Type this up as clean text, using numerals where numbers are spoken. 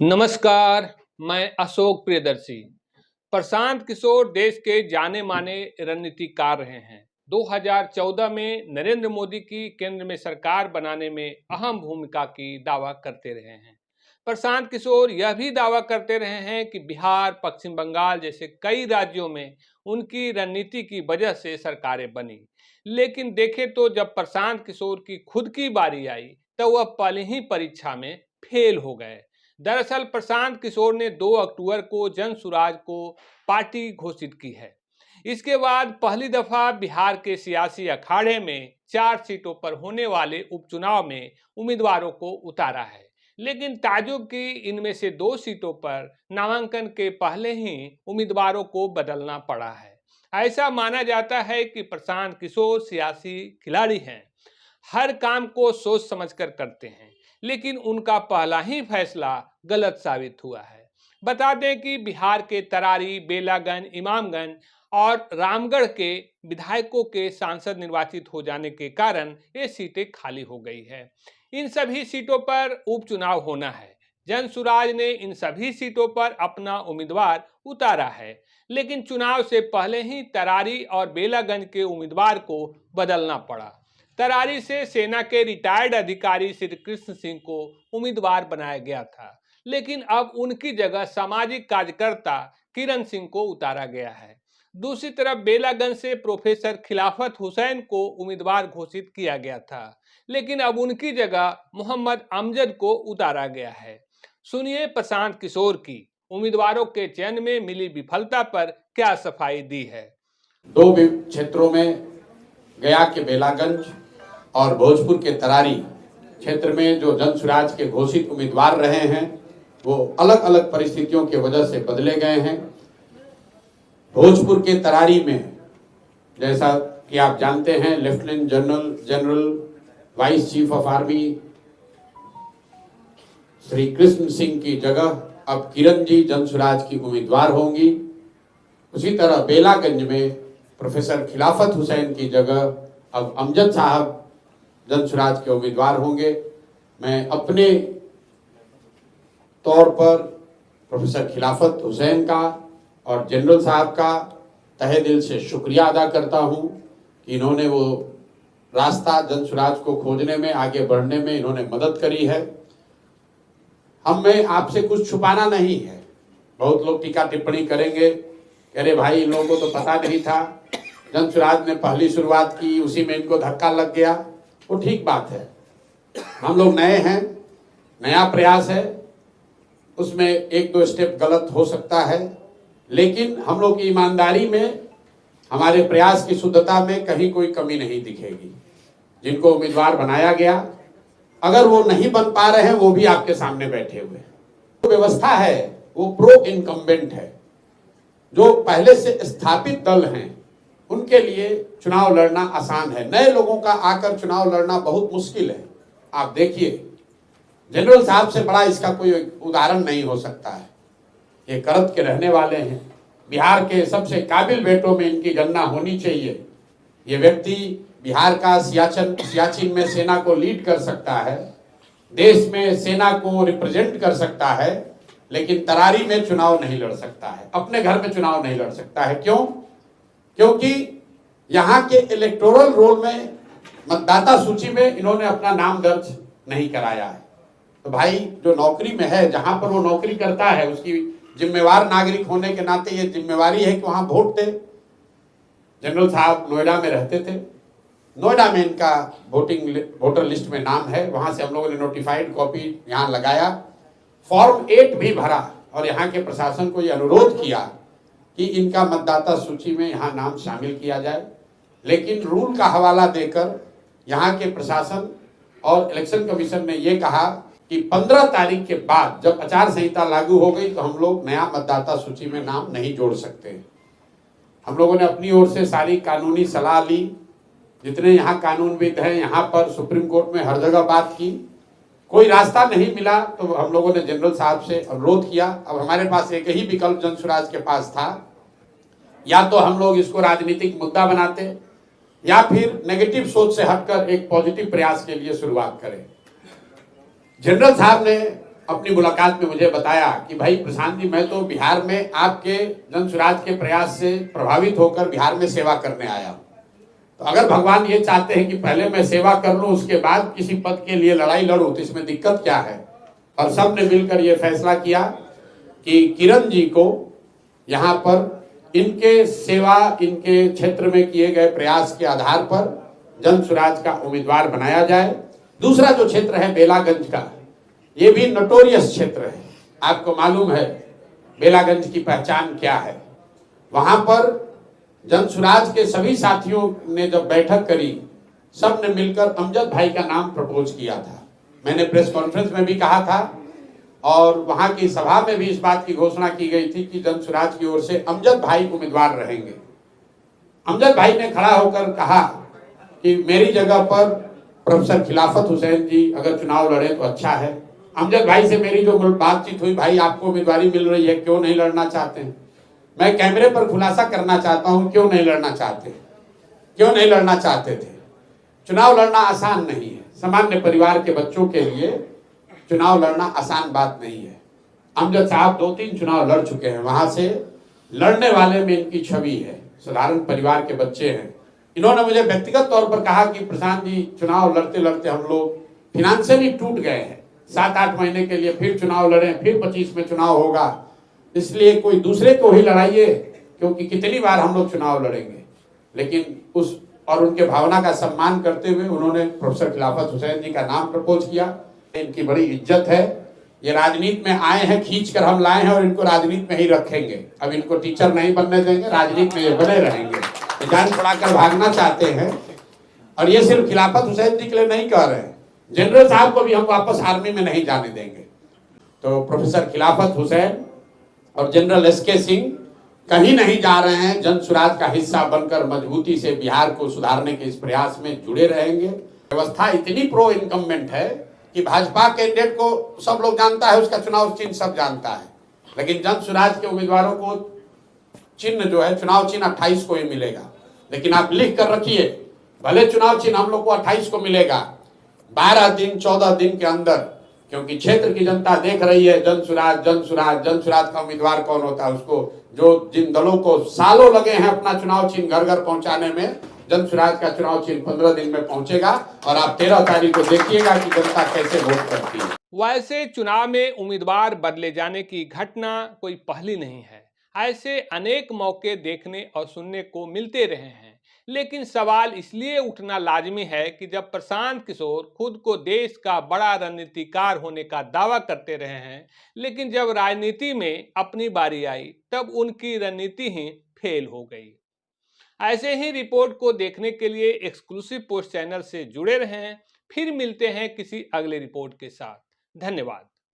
नमस्कार। मैं अशोक प्रियदर्शी। प्रशांत किशोर देश के जाने माने रणनीतिकार रहे हैं। 2014 में नरेंद्र मोदी की केंद्र में सरकार बनाने में अहम भूमिका की दावा करते रहे हैं। प्रशांत किशोर यह भी दावा करते रहे हैं कि बिहार, पश्चिम बंगाल जैसे कई राज्यों में उनकी रणनीति की वजह से सरकारें बनी। लेकिन देखें तो जब प्रशांत किशोर की खुद की बारी आई तो वह पहली ही परीक्षा में फेल हो गए। दरअसल प्रशांत किशोर ने 2 अक्टूबर को जनसुराज को पार्टी घोषित की है। इसके बाद पहली दफा बिहार के सियासी अखाड़े में 4 सीटों पर होने वाले उपचुनाव में उम्मीदवारों को उतारा है। लेकिन ताजुब की इनमें से 2 सीटों पर नामांकन के पहले ही उम्मीदवारों को बदलना पड़ा है। ऐसा माना जाता है कि प्रशांत किशोर सियासी खिलाड़ी हैं, हर काम को सोच समझकर करते हैं, लेकिन उनका पहला ही फैसला गलत साबित हुआ है। बता दें कि बिहार के तरारी, बेलागंज, इमामगंज और रामगढ़ के विधायकों के सांसद निर्वाचित हो जाने के कारण ये सीटें खाली हो गई है। इन सभी सीटों पर उपचुनाव होना है। जनसुराज ने इन सभी सीटों पर अपना उम्मीदवार उतारा है, लेकिन चुनाव से पहले ही तरारी और बेलागंज के उम्मीदवार को बदलना पड़ा। तरारी से सेना के रिटायर्ड अधिकारी श्री कृष्ण सिंह को उम्मीदवार बनाया गया था, लेकिन अब उनकी जगह सामाजिक कार्यकर्ता किरण सिंह को उतारा गया है। दूसरी तरफ बेलागंज से प्रोफेसर खिलाफत हुसैन को उम्मीदवार घोषित किया गया था, लेकिन अब उनकी जगह मोहम्मद अमजद को उतारा गया है। सुनिए प्रशांत किशोर की उम्मीदवारों के चयन में मिली विफलता पर क्या सफाई दी है। 2 क्षेत्रों में गया के बेलागंज और भोजपुर के तरारी क्षेत्र में जो जनसुराज के घोषित उम्मीदवार रहे हैं वो अलग अलग परिस्थितियों की वजह से बदले गए हैं। भोजपुर के तरारी में जैसा कि आप जानते हैं lieutenant general vice chief of army Shri Krishna Singh की जगह अब किरण जी जनसुराज की उम्मीदवार होंगी। उसी तरह बेलागंज में प्रोफेसर खिलाफत हुसैन की जगह अब अमजद साहब जनसुराज के उम्मीदवार होंगे। मैं अपने तौर पर प्रोफेसर खिलाफत हुसैन का और जनरल साहब का तहे दिल से शुक्रिया अदा करता हूं कि इन्होंने वो रास्ता जनसुराज को खोजने में, आगे बढ़ने में इन्होंने मदद करी है। हमें आपसे कुछ छुपाना नहीं है। बहुत लोग टीका टिप्पणी करेंगे, अरे भाई इन लोगों को तो पता नहीं था, जनसुराज ने पहली शुरुआत की, उसी में इनको धक्का लग गया। वो ठीक बात है, हम लोग नए हैं, नया प्रयास है, उसमें 1-2 स्टेप गलत हो सकता है, लेकिन हम लोग की ईमानदारी में, हमारे प्रयास की शुद्धता में कहीं कोई कमी नहीं दिखेगी। जिनको उम्मीदवार बनाया गया, अगर वो नहीं बन पा रहे हैं, वो भी आपके सामने बैठे हुए हैं। तो व्यवस्था है वो प्रो इनकम्बेंट है। जो पहले से स्थापित दल हैं उनके लिए चुनाव लड़ना आसान है, नए लोगों का आकर चुनाव लड़ना बहुत मुश्किल है। आप देखिए जनरल साहब से बड़ा इसका कोई उदाहरण नहीं हो सकता है। ये करत के रहने वाले हैं, बिहार के सबसे काबिल बेटों में इनकी गणना होनी चाहिए। ये व्यक्ति बिहार का सियाचिन में सेना को लीड कर सकता है, देश में सेना को रिप्रेजेंट कर सकता है, लेकिन तरारी में चुनाव नहीं लड़ सकता है, अपने घर में चुनाव नहीं लड़ सकता है। क्यों? क्योंकि यहाँ के इलेक्टोरल रोल में, मतदाता सूची में इन्होंने अपना नाम दर्ज नहीं कराया है। तो भाई जो नौकरी में है, जहां पर वो नौकरी करता है, उसकी जिम्मेवार नागरिक होने के नाते ये जिम्मेवारी है कि वहां वोट दे। जनरल साहब नोएडा में रहते थे, नोएडा में इनका वोटर लिस्ट में नाम है, वहां से हम लोगों ने नोटिफाइड कॉपी यहाँ लगाया, फॉर्म 8 भी भरा और यहाँ के प्रशासन को ये अनुरोध किया कि इनका मतदाता सूची में यहाँ नाम शामिल किया जाए। लेकिन रूल का हवाला देकर यहाँ के प्रशासन और इलेक्शन कमीशन ने ये कहा कि 15 तारीख के बाद जब आचार संहिता लागू हो गई तो हम लोग नया मतदाता सूची में नाम नहीं जोड़ सकते। हम लोगों ने अपनी ओर से सारी कानूनी सलाह ली, जितने यहाँ कानूनविद हैं, यहाँ पर सुप्रीम कोर्ट में हर जगह बात की, कोई रास्ता नहीं मिला। तो हम लोगों ने जनरल साहब से अनुरोध किया। अब हमारे पास एक ही विकल्प जनसुराज के पास था, या तो हम लोग इसको राजनीतिक मुद्दा बनाते या फिर नेगेटिव सोच से हटकर एक पॉजिटिव प्रयास के लिए शुरुआत करें। जनरल साहब ने अपनी मुलाकात में मुझे बताया कि भाई प्रशांत जी, मैं तो बिहार में आपके जन सुराज के प्रयास से प्रभावित होकर बिहार में सेवा करने आया हूं। तो अगर भगवान ये चाहते हैं कि पहले मैं सेवा कर लूं, उसके बाद किसी पद के लिए लड़ाई लड़ूं, तो इसमें दिक्कत क्या है। और सब ने मिलकर ये फैसला किया कि किरण जी को यहाँ पर इनके सेवा, इनके क्षेत्र में किए गए प्रयास के आधार पर जन सुराज का उम्मीदवार बनाया जाए। दूसरा जो क्षेत्र है बेलागंज का, ये भी नोटोरियस क्षेत्र है। आपको मालूम है बेलागंज की पहचान क्या है। वहां पर जन सुराज के सभी साथियों ने जब बैठक करी, सब ने मिलकर अमजद भाई का नाम प्रपोज किया था। मैंने प्रेस कॉन्फ्रेंस में भी कहा था और वहां की सभा में भी इस बात की घोषणा की गई थी कि जन सुराज की ओर से अमजद भाई उम्मीदवार रहेंगे। अमजद भाई ने खड़ा होकर कहा कि मेरी जगह पर प्रोफेसर खिलाफत हुसैन जी अगर चुनाव लड़े तो अच्छा है। अमजद भाई से मेरी जो बातचीत हुई, भाई आपको उम्मीदवारी मिल रही है, क्यों नहीं लड़ना चाहते हैं। मैं कैमरे पर खुलासा करना चाहता हूं, क्यों नहीं लड़ना चाहते, क्यों नहीं लड़ना चाहते थे। चुनाव लड़ना आसान नहीं है। सामान्य परिवार के बच्चों के लिए चुनाव लड़ना आसान बात नहीं है। अमजद साहब 2-3 चुनाव लड़ चुके हैं, वहां से लड़ने वाले में इनकी छवि है, साधारण परिवार के बच्चे हैं। इन्होंने मुझे व्यक्तिगत तौर पर कहा कि प्रशांत जी, चुनाव लड़ते लड़ते हम लोग फिनेंशियली टूट गए हैं। 7-8 महीने के लिए फिर चुनाव लड़े, फिर 25 में चुनाव होगा, इसलिए कोई दूसरे को ही लड़ाइए, क्योंकि कितनी बार हम लोग चुनाव लड़ेंगे। लेकिन उस और उनके भावना का सम्मान करते हुए उन्होंने प्रोफेसर खिलाफत हुसैन जी का नाम प्रपोज किया। इनकी बड़ी इज्जत है। ये राजनीति में आए हैं, खींच कर हम लाए हैं और इनको राजनीति में ही रखेंगे। अब इनको टीचर नहीं बनने देंगे, राजनीति में ये बने रहेंगे। जान छुड़ाकर भागना चाहते हैं। और ये सिर्फ खिलाफत हुसैन जी के लिए नहीं कह रहे हैं, जनरल साहब को भी हम वापस आर्मी में नहीं जाने देंगे। तो प्रोफेसर खिलाफत हुसैन और जनरल एसके सिंह कहीं नहीं जा रहे हैं, जन सुराज का हिस्सा बनकर मजबूती से बिहार को सुधारने के इस प्रयास में जुड़े रहेंगे। व्यवस्था इतनी प्रो इनकम्बेंट है कि भाजपा कैंडिडेट को सब लोग जानता है, उसका चुनाव चिन्ह सब जानता है, लेकिन जन सुराज के उम्मीदवारों को चिन्ह जो है चुनाव चिन्ह 28 को ही मिलेगा। लेकिन आप लिख कर रखिए, भले चुनाव चिन्ह हम लोग को 28 को मिलेगा, 12 दिन 14 दिन के अंदर, क्योंकि क्षेत्र की जनता देख रही है जन सुराज जन सुराज जन सुराज का उम्मीदवार कौन होता है। उसको जो जिन दलों को सालों लगे हैं अपना चुनाव चिन्ह घर घर पहुंचाने में, जन सुराज का चुनाव चिन्ह 15 दिन में पहुंचेगा और आप 13 तारीख को देखिएगा कि जनता कैसे वोट करती है। वैसे चुनाव में उम्मीदवार बदले जाने की घटना कोई पहली नहीं है। ऐसे अनेक मौके देखने और सुनने को मिलते रहे हैं। लेकिन सवाल इसलिए उठना लाजमी है कि जब प्रशांत किशोर खुद को देश का बड़ा रणनीतिकार होने का दावा करते रहे हैं, लेकिन जब राजनीति में अपनी बारी आई तब उनकी रणनीति ही फेल हो गई। ऐसे ही रिपोर्ट को देखने के लिए एक्सक्लूसिव पोस्ट चैनल से जुड़े रहें। फिर मिलते हैं किसी अगले रिपोर्ट के साथ। धन्यवाद।